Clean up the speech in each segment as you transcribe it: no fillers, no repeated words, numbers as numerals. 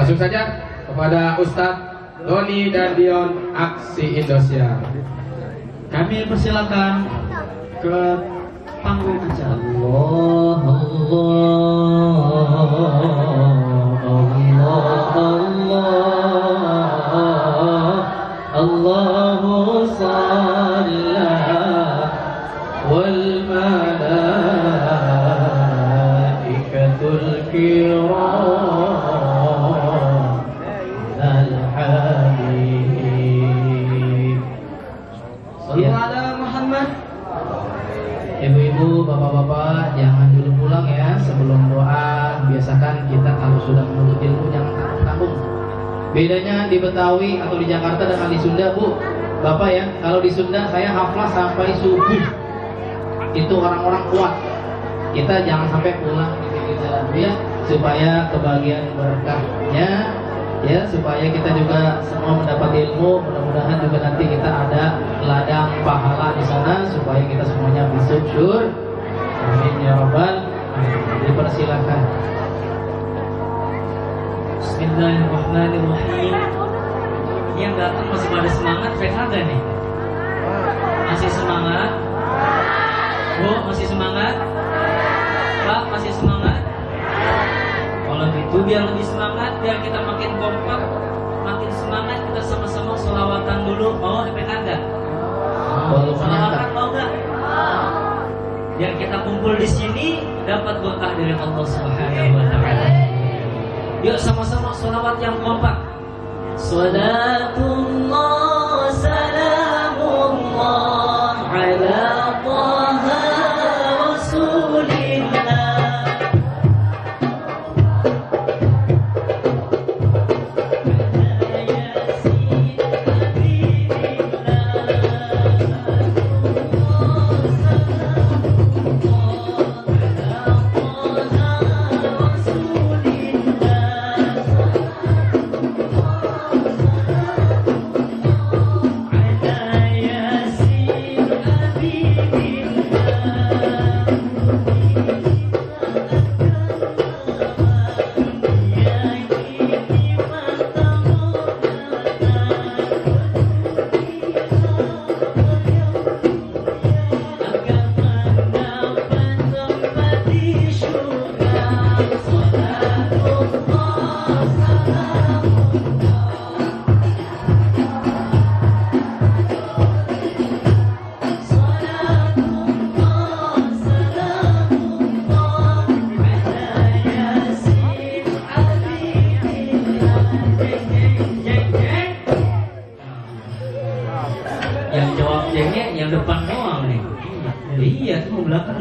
Langsung saja kepada Ustadz Doni dan Dion Aksi Indosiar. Kami persilakan ke panggung acara. Allah Allahu shalla wal malaikatul kiram al habib. Muhammad. Ibu-ibu, bapak-bapak, jangan dulu pulang ya sebelum doa. Biasakan kita kalau sudah menuntut ilmu jangan tanggung. Bedanya di Betawi atau di Jakarta dengan di Sunda, Bu, Bapak ya. Kalau di Sunda saya hafal sampai subuh. Itu orang-orang kuat. Kita jangan sampai pulang di pinggir jalan ya, supaya kebagian berkahnya ya, supaya kita juga semua mendapat ilmu. Mudah-mudahan juga nanti kita ada ladang pahala di sana supaya kita semuanya masuk syur. Amin ya rabbal alamin. Dipersilakan. Bismillahirrahmanirrahim. Ini yang datang masih pada semangat, PKG nih. Masih semangat? Bu, masih semangat? Pak, masih semangat? Kalau gitu biar lebih semangat, biar kita makin kompak, makin semangat, kita sama-sama sholawatan dulu. Mau PKG? Sholawatan mau gak? Biar kita kumpul di sini dapat berkah dari Allah Subhanahu wa Ta'ala. Yuk sama-sama sholawat yang kompak. Salatullah salamullah ala Taha Rasulillah.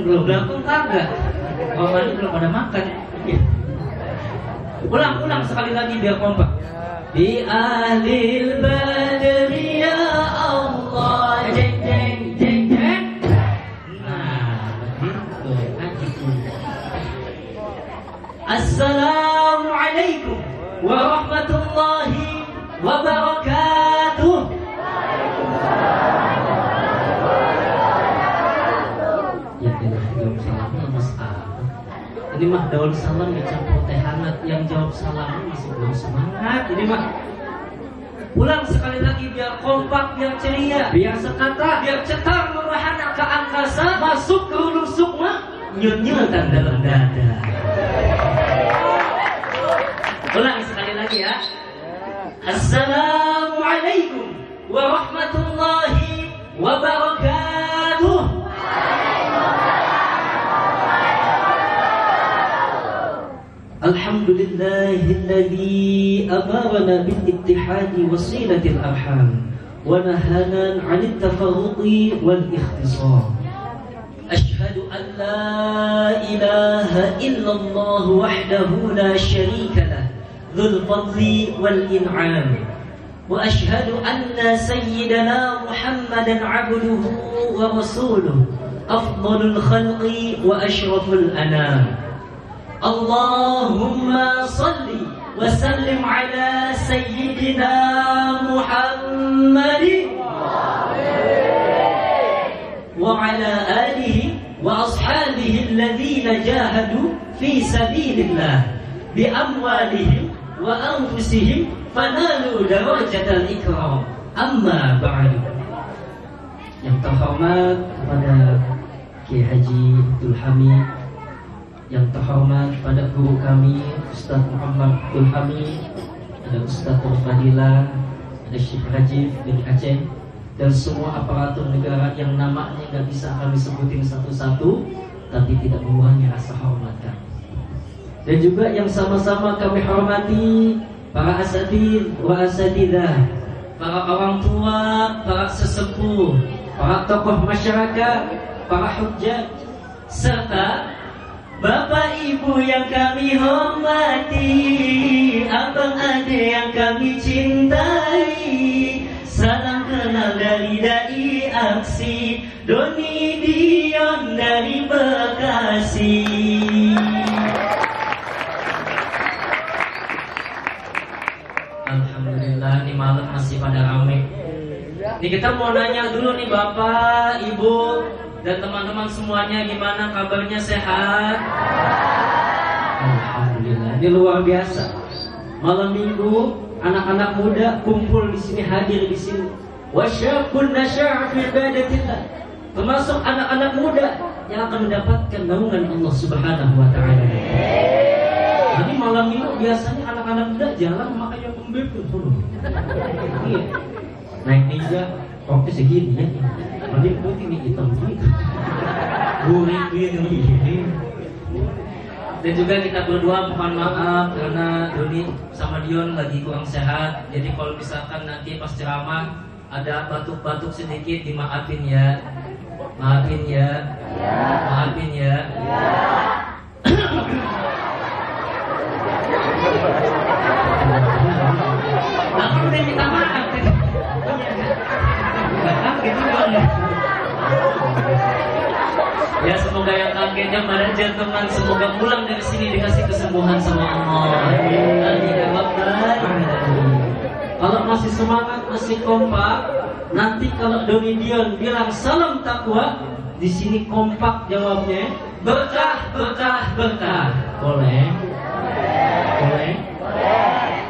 Belakang kagak. Orang belum pada makan. Ulang sekali lagi biar kompak. Di ahlil badri ya Allah. Jeng jeng jeng jeng. Nah, begitu. Assalamualaikum warahmatullahi wabarakatuh. Ini mah daun salam dicampur teh hangat, yang jawab salam masih belum semangat. Ini mah pulang sekali lagi biar kompak, biar ceria, biar sekata, biar cetar merahana ke angkasa, masuk ke hulu sukma, nyut-nyutan dalam dada. Pulang sekali lagi ya. Assalamualaikum warahmatullahi wabarakatuh. Alhamdulillahilladzi amarna bil ittihadi wasilatil arham wa nahana 'anil tafarruqi wal ikhtisam. Ashhadu an la ilaha illallah wahdahu la sharika lah, dzul fadli wal in'am. Wa ashhadu anna sayyidana Muhammadan 'abduhu wa rasuluhu, afdalul khalqi wa asyraful anam. Allahumma salli wa sallim ala sayyidina Muhammadin wa ala alihi wa ashabihi alladhina jahadu fi sabilillah bi amwalihim wa anfusihim fanalu darajatal ikram. Amma ba'du. Yang terhormat kepada Kiai Haji Abdul Hamid, yang terhormat kepada guru kami Ustaz Muhammad Abdul Hamid, ada Ustaz Fadilah, ada Syekh Rajif dari Aceh, dan semua aparatur negara yang namanya nggak bisa kami sebutin satu-satu, tapi tidak mengurangi rasa hormat kami. Dan juga yang sama-sama kami hormati para asatidz wa asatidzah, para orang tua, para sesepuh, para tokoh masyarakat, para hujjah, serta bapak ibu yang kami hormati, abang ade yang kami cintai. Salam kenal dari dai aksi Doni Dion dari Bekasi. Alhamdulillah, nih malam masih pada rame. Nih kita mau nanya dulu nih bapak, ibu, dan teman-teman semuanya, gimana kabarnya, sehat? Alhamdulillah, ini luar biasa. Malam minggu, anak-anak muda kumpul di sini, hadir di sini. Wasyabun nasya'a fi ibadatillah. Termasuk anak-anak muda yang akan mendapatkan naungan Allah Subhanahu wa taala. Jadi malam minggu biasanya anak-anak muda jalan makanya pembebel dulu. Iya. Naik ninja, roknya segini ya. Mending putih nih hitam gitu. Gurih gini. Dan juga kita berdua mohon maaf karena Doni sama Dion lagi kurang sehat. Jadi kalau misalkan nanti pas ceramah ada batuk-batuk sedikit, dimaafin ya. Maafin ya. Maafin ya. Aku udah minta maaf. Gitu banget. Ya semoga yang kagetnya pada gentleman, semoga pulang dari sini dikasih kesembuhan sama Allah. Kalau masih semangat, masih kompak, nanti kalau Doni Dion bilang salam takwa, di sini kompak jawabnya berkah, berkah, berkah. Boleh? Boleh?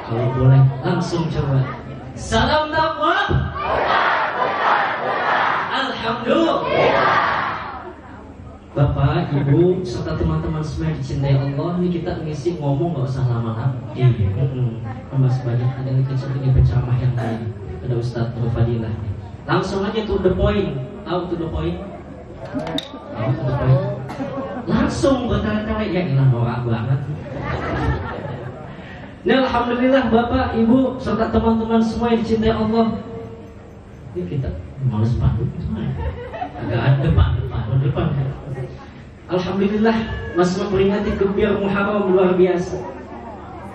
Kalau boleh langsung coba. Salam takwa. Alhamdulillah. Bapak, Ibu, serta teman-teman semua yang dicintai Allah, ini kita ngisi ngomong gak usah lama-lama. Iya. Masih banyak ada yang kecil ini penceramah yang lain. Ada Ustaz Fadilah. Langsung aja to the point. Tahu to the point? Tahu to the point? Langsung bertele-tele, ya ilah norak banget. Nah, alhamdulillah Bapak, Ibu, serta teman-teman semua yang dicintai Allah. Ini kita males pandu. Agak ada depan. Alhamdulillah masih memperingati gebiar Muharram luar biasa.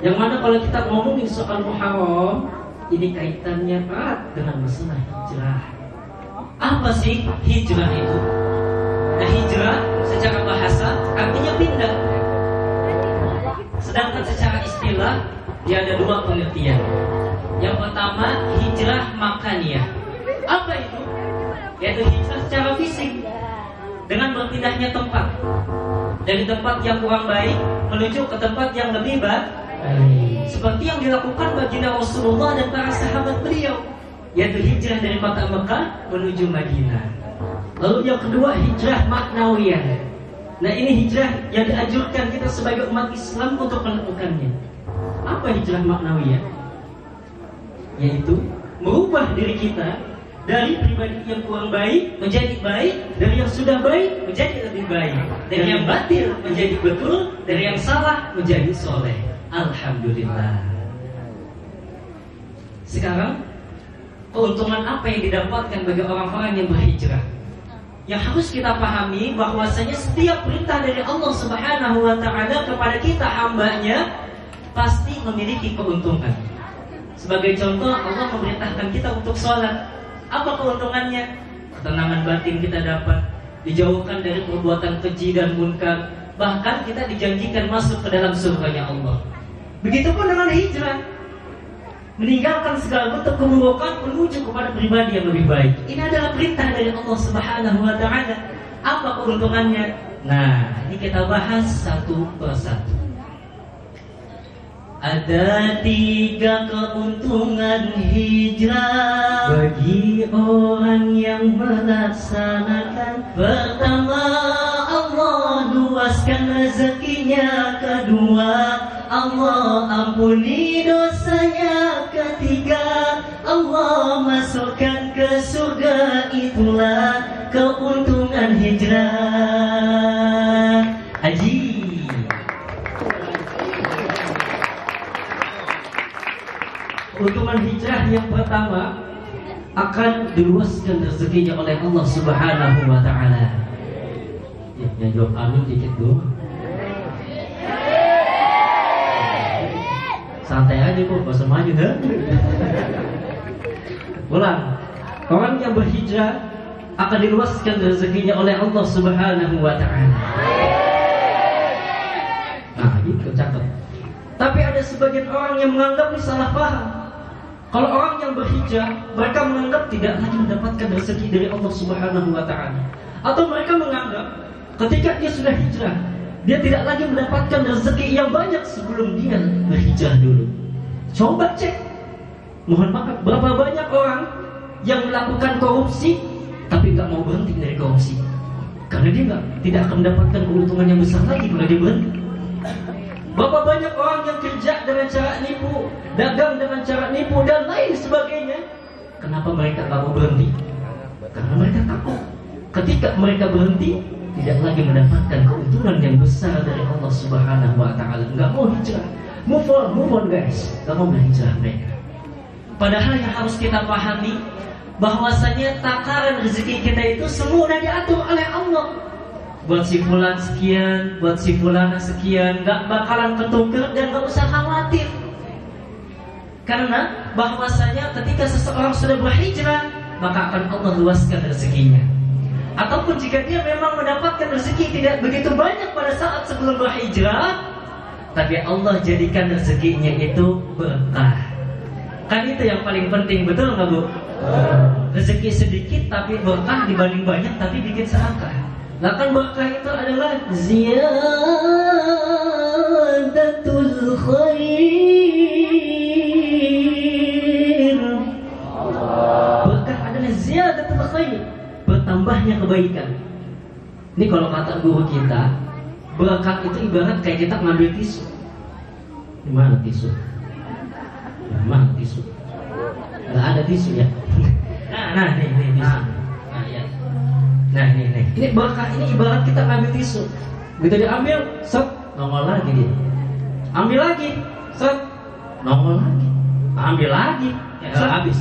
Yang mana kalau kita ngomongin soal Muharram, ini kaitannya erat dengan masalah hijrah. Apa sih hijrah itu? Nah, hijrah secara bahasa artinya pindah. Sedangkan secara istilah dia ada dua pengertian. Yang pertama hijrah makaniyah. Apa itu? Yaitu hijrah secara fisik, dengan berpindahnya tempat dari tempat yang kurang baik menuju ke tempat yang lebih baik, seperti yang dilakukan baginda Rasulullah dan para sahabat beliau, yaitu hijrah dari kota Mekah menuju Madinah. Lalu yang kedua hijrah maknawiyah. Nah, ini hijrah yang dianjurkan kita sebagai umat Islam untuk melakukannya. Apa hijrah maknawiyah? Yaitu merubah diri kita dari pribadi yang kurang baik menjadi baik, dari yang sudah baik menjadi lebih baik, dari yang batil menjadi betul, dari yang salah menjadi soleh. Alhamdulillah. Sekarang keuntungan apa yang didapatkan bagi orang-orang yang berhijrah? Yang harus kita pahami bahwasanya setiap perintah dari Allah Subhanahu wa taala kepada kita hambanya pasti memiliki keuntungan. Sebagai contoh, Allah memerintahkan kita untuk sholat. Apa keuntungannya? Ketenangan batin kita dapat, dijauhkan dari perbuatan keji dan munkar, bahkan kita dijanjikan masuk ke dalam surganya Allah. Begitupun dengan hijrah, meninggalkan segala bentuk keburukan menuju kepada pribadi yang lebih baik. Ini adalah perintah dari Allah Subhanahu wa taala. Apa keuntungannya? Nah, ini kita bahas satu persatu. Ada 3 keuntungan hijrah bagi orang yang melaksanakan. Pertama, Allah luaskan rezekinya. Kedua, Allah ampuni dosanya. Ketiga, Allah masukkan ke surga. Itulah keuntungan hijrah. Haji. Keuntungan hijrah yang pertama, akan diluaskan rezekinya oleh Allah Subhanahu wa Ta'ala. Ya jawab amin dikit dulu. Santai aja kok, gak usah maju dah. Ulang. Orang yang berhijrah akan diluaskan rezekinya oleh Allah Subhanahu wa Ta'ala. Nah, itu cakep. Tapi ada sebagian orang yang menganggap ini salah paham. Kalau orang yang berhijrah, mereka menganggap tidak lagi mendapatkan rezeki dari Allah Subhanahu wa Ta'ala. Atau mereka menganggap ketika dia sudah hijrah, dia tidak lagi mendapatkan rezeki yang banyak sebelum dia berhijrah dulu. Coba cek. Mohon maaf, berapa banyak orang yang melakukan korupsi tapi nggak mau berhenti dari korupsi, karena dia tidak akan mendapatkan keuntungan yang besar lagi kalau dia berhenti. Berapa banyak orang yang kerja dengan cara nipu, dagang dengan cara nipu dan lain sebagainya. Kenapa mereka tak mau berhenti? Karena mereka takut ketika mereka berhenti tidak lagi mendapatkan keuntungan yang besar dari Allah Subhanahu wa Ta'ala. Enggak mau hijrah. Move on guys. Enggak mau berhijrah mereka. Padahal yang harus kita pahami bahwasanya takaran rezeki kita itu semua sudah diatur oleh Allah. Buat si fulan sekian, buat si fulana sekian, gak bakalan ketuker dan gak usah khawatir. Karena bahwasanya ketika seseorang sudah berhijrah, maka akan Allah luaskan rezekinya. Ataupun jika dia memang mendapatkan rezeki tidak begitu banyak pada saat sebelum berhijrah, tapi Allah jadikan rezekinya itu berkah. Kan itu yang paling penting, betul gak Bu? Rezeki sedikit tapi berkah dibanding banyak tapi bikin serakah. Nah kan berkah itu adalah ziyadatul khair. Berkah adalah ziyadatul khair, bertambahnya kebaikan. Ini kalau kata guru kita, berkah itu ibarat kayak kita ngambil tisu. Di mana tisu? Mana tisu? Nggak ada tisu ya. Nah nih tisu. Nah ini berkah ini ibarat kita ngambil tisu. Begitu diambil, set, nongol lagi dia. Ambil lagi, set, nongol lagi. Ambil lagi, set, habis.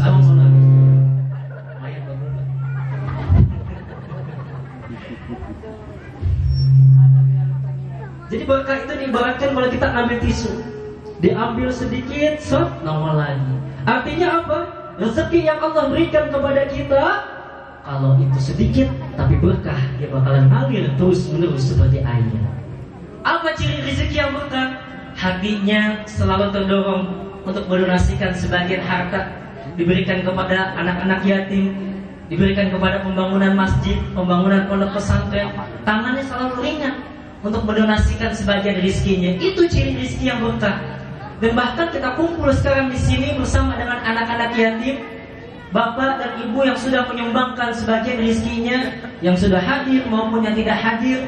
Jadi berkah itu diibaratkan kalau kita ngambil tisu. Diambil sedikit, set, nongol lagi. Artinya apa? Rezeki yang Allah berikan kepada kita, kalau itu sedikit tapi berkah, dia bakalan ngalir terus menerus seperti air. Apa ciri rezeki yang berkah? Hatinya selalu terdorong untuk mendonasikan sebagian harta, diberikan kepada anak-anak yatim, diberikan kepada pembangunan masjid, pembangunan pondok pesantren. Tangannya selalu ringan untuk mendonasikan sebagian rezekinya. Itu ciri rezeki yang berkah. Dan bahkan kita kumpul sekarang di sini bersama dengan anak-anak yatim, bapak dan ibu yang sudah menyumbangkan sebagian rezekinya, yang sudah hadir maupun yang tidak hadir,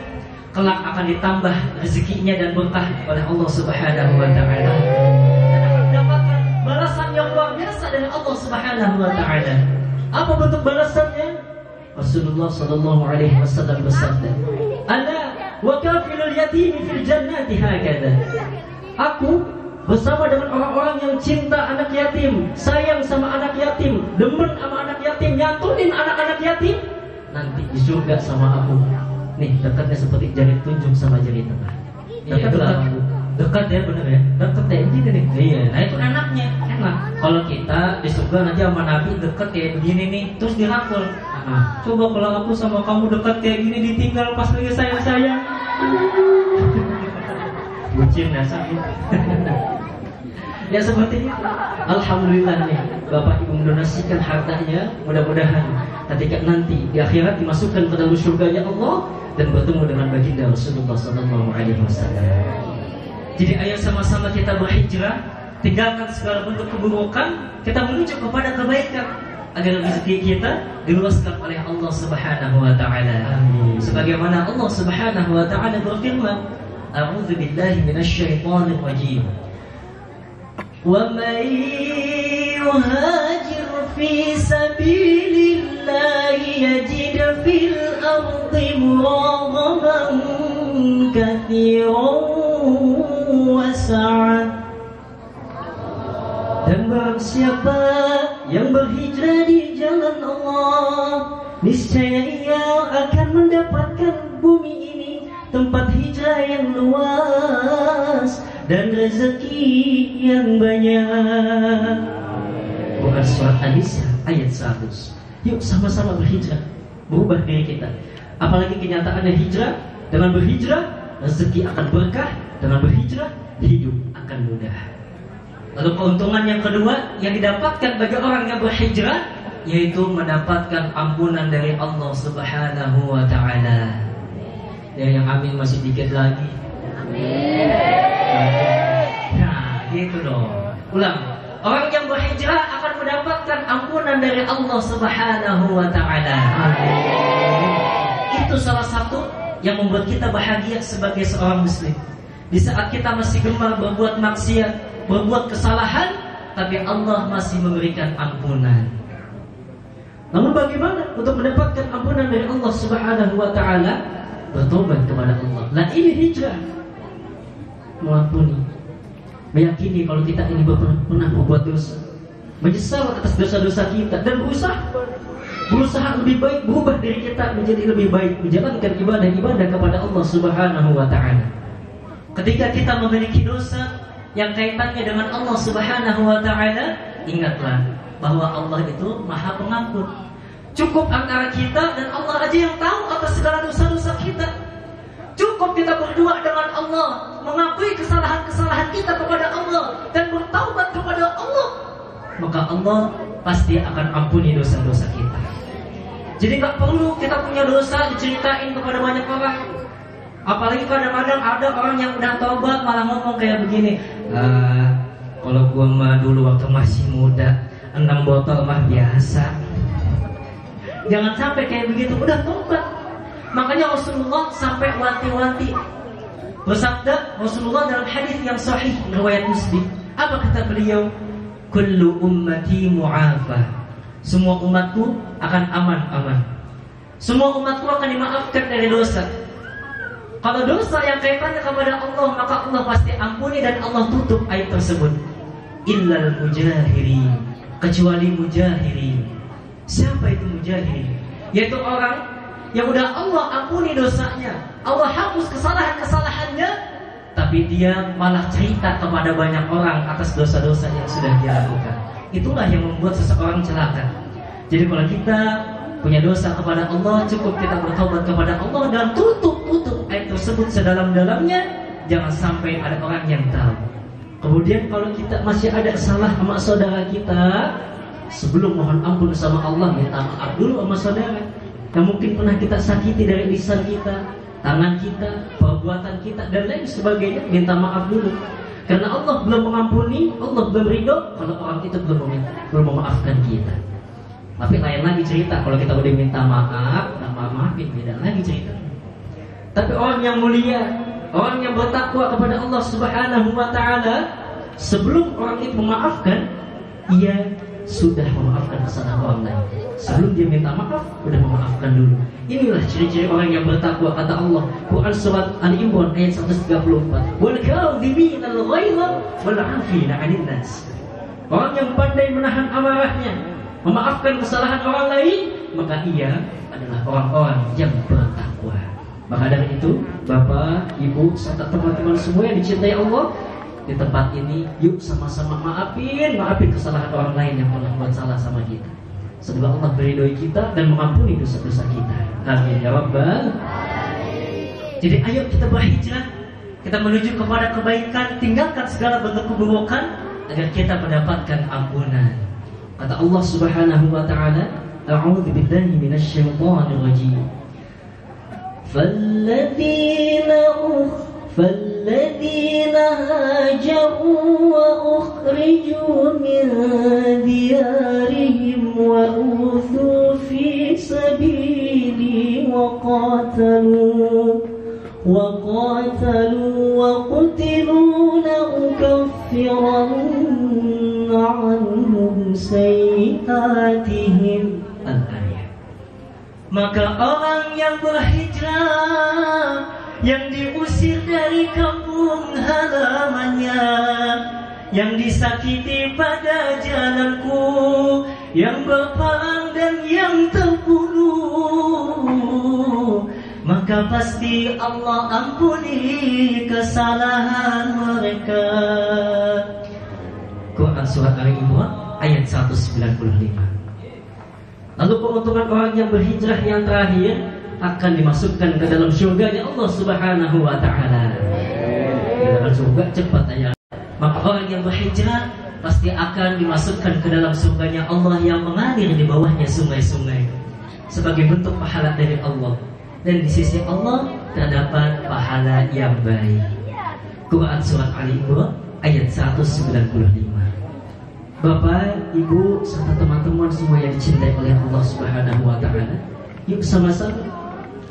kelak akan ditambah rezekinya dan berkah oleh Allah Subhanahu wa Ta'ala. Dan akan mendapatkan balasan yang luar biasa dari Allah Subhanahu wa Ta'ala. Apa bentuk balasannya? Rasulullah sallallahu alaihi wasallam bersabda, "Ala wa kafilul yatimi fil jannati hakadha." Aku bersama dengan orang-orang yang cinta anak yatim, sayang sama anak yatim, demen sama anak yatim, nyantunin anak-anak yatim, nanti di surga sama aku. Nih dekatnya seperti jari tunjuk sama jari tengah. Dekat ya, bener ya, dekat ya begini nih. Iya, nah itu enaknya, enak. Kalau kita di surga nanti sama Nabi dekat kayak begini nih, terus dirangkul. Coba kalau aku sama kamu dekat kayak gini, ditinggal pas lagi sayang-sayang. Bucin ya sakit. Ya seperti itu. Alhamdulillah nih, Bapak Ibu mendonasikan hartanya. Mudah-mudahan ketika nanti di akhirat dimasukkan ke dalam surganya Allah dan bertemu dengan baginda Rasulullah sallallahu alaihi wasallam. Jadi ayo sama-sama kita berhijrah, tinggalkan segala bentuk keburukan, kita menuju kepada kebaikan agar rezeki kita diluaskan oleh Allah Subhanahu wa taala. Sebagaimana Allah Subhanahu wa taala berfirman, A'udzu billahi minasyaitonir rajim. Wa may yuhajir fi sabilillahi yajid fil ardi muragaman katsiran wa sa'an. Dan barang siapa yang berhijrah di jalan Allah, niscaya ia akan mendapatkan bumi ini tempat hijrah yang luas dan rezeki yang banyak. Quran surat An-Nisa ayat 100. Yuk sama-sama berhijrah, berubah diri kita. Apalagi kenyataannya hijrah, dengan berhijrah rezeki akan berkah, dengan berhijrah hidup akan mudah. Lalu keuntungan yang kedua yang didapatkan bagi orang yang berhijrah, yaitu mendapatkan ampunan dari Allah Subhanahu wa taala. Ya, yang amin masih dikit lagi. Nah, gitu dong. Ulang. Orang yang berhijrah akan mendapatkan ampunan dari Allah Subhanahu wa taala. Itu salah satu yang membuat kita bahagia sebagai seorang muslim. Di saat kita masih gemar berbuat maksiat, berbuat kesalahan, tapi Allah masih memberikan ampunan. Namun bagaimana untuk mendapatkan ampunan dari Allah Subhanahu wa taala? Bertobat kepada Allah. Nah, ini hijrah. Mengampuni, meyakini kalau kita ini pernah berbuat dosa, menyesal atas dosa-dosa kita, dan berusaha lebih baik, berubah diri kita menjadi lebih baik, menjalankan ibadah-ibadah kepada Allah Subhanahu wa taala. Ketika kita memiliki dosa yang kaitannya dengan Allah Subhanahu wa taala, ingatlah bahwa Allah itu Maha Pengampun. Cukup antara kita dan Allah aja yang tahu atas segala dosa-dosa kita. Cukup kita berdua dengan Allah, mengakui kesalahan-kesalahan kita kepada Allah dan bertaubat kepada Allah, maka Allah pasti akan ampuni dosa-dosa kita. Jadi gak perlu kita punya dosa diceritain kepada banyak orang. Apalagi kadang-kadang ada orang yang udah taubat malah ngomong kayak begini, kalau gua mah dulu waktu masih muda 6 botol mah biasa. Jangan sampai kayak begitu, udah taubat. Makanya Rasulullah sampai wanti-wanti bersabda, Rasulullah dalam hadis yang sahih riwayat Muslim, apa kata beliau? Kullu ummati mu'afah. Semua umatku akan aman-aman. Semua umatku akan dimaafkan dari dosa. Kalau dosa yang kaitannya kepada Allah, maka Allah pasti ampuni dan Allah tutup aib tersebut. Illal mujahirin, kecuali mujahirin. Siapa itu mujahirin? Yaitu orang yang udah Allah ampuni dosanya, Allah hapus kesalahan-kesalahannya, tapi dia malah cerita kepada banyak orang atas dosa-dosa yang sudah dia lakukan. Itulah yang membuat seseorang celaka. Jadi kalau kita punya dosa kepada Allah, cukup kita bertobat kepada Allah dan tutup aib tersebut sedalam-dalamnya. Jangan sampai ada orang yang tahu. Kemudian kalau kita masih ada salah sama saudara kita, sebelum mohon ampun sama Allah, minta maaf dulu sama saudara yang mungkin pernah kita sakiti dari lisan kita, tangan kita, perbuatan kita, dan lain sebagainya. Minta maaf dulu. Karena Allah belum mengampuni, Allah belum ridho kalau orang itu belum memaafkan kita. Tapi lain lagi cerita kalau kita udah minta maaf, maafin, beda lagi cerita. Tapi orang yang mulia, orang yang bertakwa kepada Allah Subhanahu wa taala, sebelum orang itu memaafkan, ia sudah memaafkan kesalahan orang lain. Sebelum dia minta maaf, sudah memaafkan dulu. Inilah ciri-ciri orang yang bertakwa, kata Allah. Quran surat Al-Imran ayat 134. Wal kadhibina al-ghaidha wal 'afina 'anil nas. Orang yang pandai menahan amarahnya, memaafkan kesalahan orang lain, maka ia adalah orang-orang yang bertakwa. Maka dari itu, Bapak, Ibu, serta teman-teman semua yang dicintai Allah, di tempat ini, yuk sama-sama maafin kesalahan orang lain yang pernah buat salah sama kita. Semoga Allah meridhoi kita dan mengampuni dosa-dosa kita. Amin ya Rabbal. Jadi ayo kita berhijrah, kita menuju kepada kebaikan, tinggalkan segala bentuk keburukan agar kita mendapatkan ampunan. Kata Allah Subhanahu wa taala, A'udzu billahi minasy syaithanir rajim. فالذين هاجروا وأخرجوا من ديارهم وأوذوا في سبيلي وقاتلوا وقتلوا لأكفرن عنهم سيئاتهم. Al-ayat. Maka orang yang berhijrah, yang diusir dari kampung halamannya, yang disakiti pada jalanku, yang berperang dan yang terbunuh, maka pasti Allah ampuni kesalahan mereka. Quran Surat Ali Imran ayat 195. Lalu keuntungan orang yang berhijrah yang terakhir akan dimasukkan ke dalam surganya Allah Subhanahu wa Ta'ala. Di dalam surga cepat aja. Maka orang yang berhijrah pasti akan dimasukkan ke dalam surganya Allah yang mengalir di bawahnya sungai-sungai sebagai bentuk pahala dari Allah. Dan di sisi Allah terdapat pahala yang baik. Quran Surat Ali Imran ayat 195. Bapak, Ibu, serta teman-teman semua yang dicintai oleh Allah Subhanahu wa Ta'ala, yuk sama-sama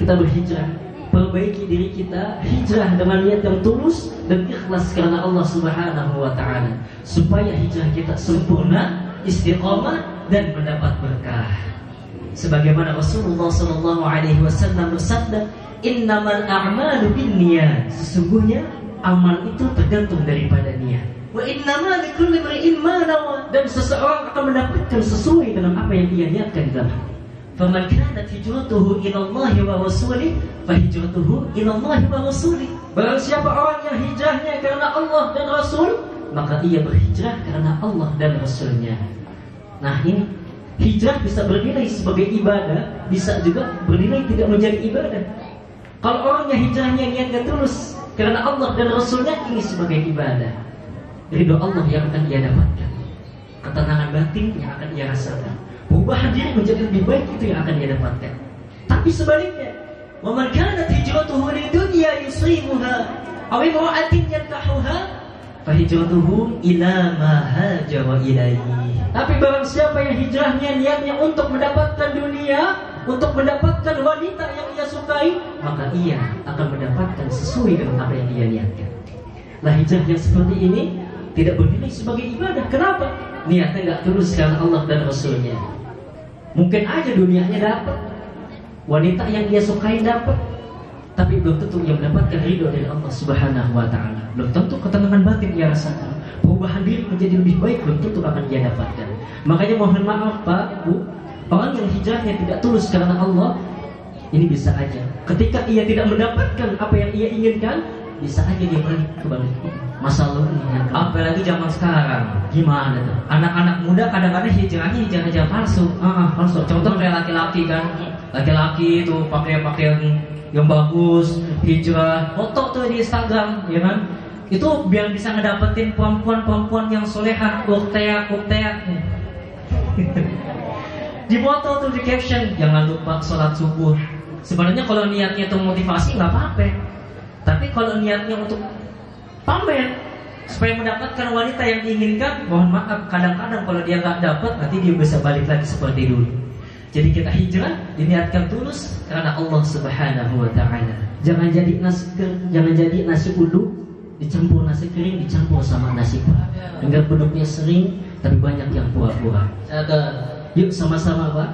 kita berhijrah, perbaiki diri kita, hijrah dengan niat yang tulus dan ikhlas karena Allah Subhanahu wa Ta'ala, supaya hijrah kita sempurna, istiqamah dan mendapat berkah. Sebagaimana Rasulullah SAW bersabda, innamal a'malu binniyat, sesungguhnya amal itu tergantung daripada niat. Wa innamal likulli imri'in ma nawa, dan seseorang akan mendapatkan sesuai dengan apa yang dia niatkan dalam hati. Faman kanat hijratuhu ila Allah wa rasulih, fa hijratuhu ila Allah wa rasulih. Barang siapa orang yang hijrahnya karena Allah dan Rasul, maka ia berhijrah karena Allah dan Rasulnya. Nah, ini hijrah bisa bernilai sebagai ibadah, bisa juga bernilai tidak menjadi ibadah. Kalau orang yang hijrahnya niatnya tulus karena Allah dan Rasulnya, ini sebagai ibadah. Ridho Allah yang akan ia dapatkan, ketenangan batin yang akan ia rasakan, perubahan diri menjadi lebih baik itu yang akan ia dapatkan. Tapi sebaliknya, wa man kanat hijratuhu lidunya yusibuha aw imra'atin yankahuha fa hijratuhu ila ma hajara ilaihi. Tapi barang siapa yang hijrahnya niatnya untuk mendapatkan dunia, untuk mendapatkan wanita yang ia sukai, maka ia akan mendapatkan sesuai dengan apa yang ia niatkan. Nah, hijrah yang seperti ini tidak bernilai sebagai ibadah. Kenapa? Niatnya nggak tulus karena Allah dan Rasulnya. Mungkin aja dunianya dapat, wanita yang dia sukai dapat, tapi belum tentu ia mendapatkan ridho dari Allah Subhanahu wa Ta'ala. Belum tentu ketenangan batin ia rasakan, perubahan diri menjadi lebih baik belum tentu akan ia dapatkan. Makanya mohon maaf Pak, Bu, orang yang hijrahnya tidak tulus karena Allah, ini bisa aja ketika ia tidak mendapatkan apa yang ia inginkan, bisa aja dia balik kembali masa lalu. Apalagi zaman sekarang, gimana tuh? Anak-anak muda kadang-kadang hijrah palsu. Palsu. Contoh kayak laki-laki kan, laki-laki tuh pakai pakaian yang bagus, hijrah, foto tuh di Instagram, ya kan? Itu biar bisa ngedapetin perempuan-perempuan yang solehah, uktea. Di foto tuh di caption, jangan lupa sholat subuh. Sebenarnya kalau niatnya itu motivasi nggak apa-apa. Tapi kalau niatnya untuk pamer supaya mendapatkan wanita yang diinginkan, mohon maaf, kadang-kadang kalau dia nggak dapat, nanti dia bisa balik lagi seperti dulu. Jadi kita hijrah diniatkan tulus karena Allah Subhanahu wa Ta'ala. Jangan jadi nasi uduk dicampur nasi kering, dicampur sama nasi pah. Enggak bentuknya sering tapi banyak yang pura-pura. Yuk sama-sama Pak,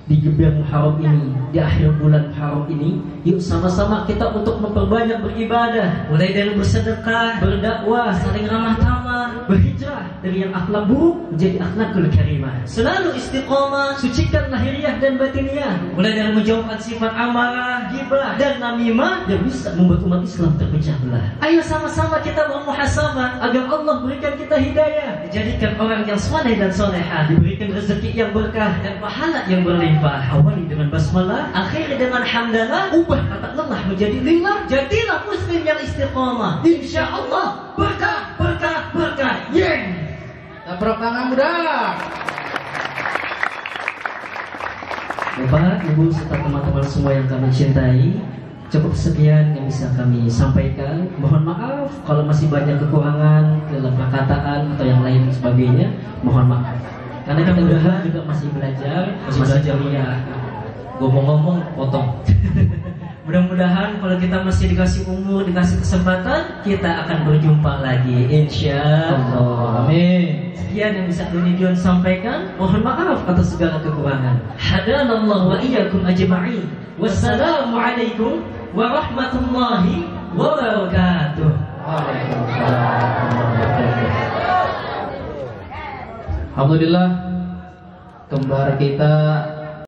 di geber Muharram ini, di akhir bulan Muharram ini, yuk sama-sama kita untuk memperbanyak beribadah, mulai dari bersedekah, berdakwah, saling ramah tamah, berhijrah dari yang akhlak buruk menjadi akhlakul karimah. Selalu istiqomah, sucikan lahiriah dan batiniah, mulai dari menjauhkan sifat amarah, ghibah dan namimah yang bisa membuat umat Islam terpecah belah. Ayo sama-sama kita bermuhasabah agar Allah berikan kita hidayah, dijadikan orang yang saleh dan salehah, diberikan rezeki yang berkah dan pahala yang berlimpah. Awali dengan basmalah, akhiri dengan hamdalah, ubah kata lelah menjadi lillah, jadilah muslim yang istiqomah. Insyaallah berkah, berkah, berkah. Yeng. Tepuk tangan muda. Bapak, Ibu serta teman-teman semua yang kami cintai, Cukup sekian yang bisa kami sampaikan. Mohon maaf kalau masih banyak kekurangan dalam perkataan atau yang lain sebagainya. Mohon maaf. Karena kita juga masih belajar ya. Ngomong-ngomong potong. Mudah-mudahan kalau kita masih dikasih umur, dikasih kesempatan, kita akan berjumpa lagi, insya Allah. Amin. Sekian yang bisa Doni sampaikan. Mohon maaf atas segala kekurangan. Hadanallahu wa iyyakum ajma'in. Wassalamualaikum warahmatullahi wabarakatuh. Alhamdulillah, kembar kita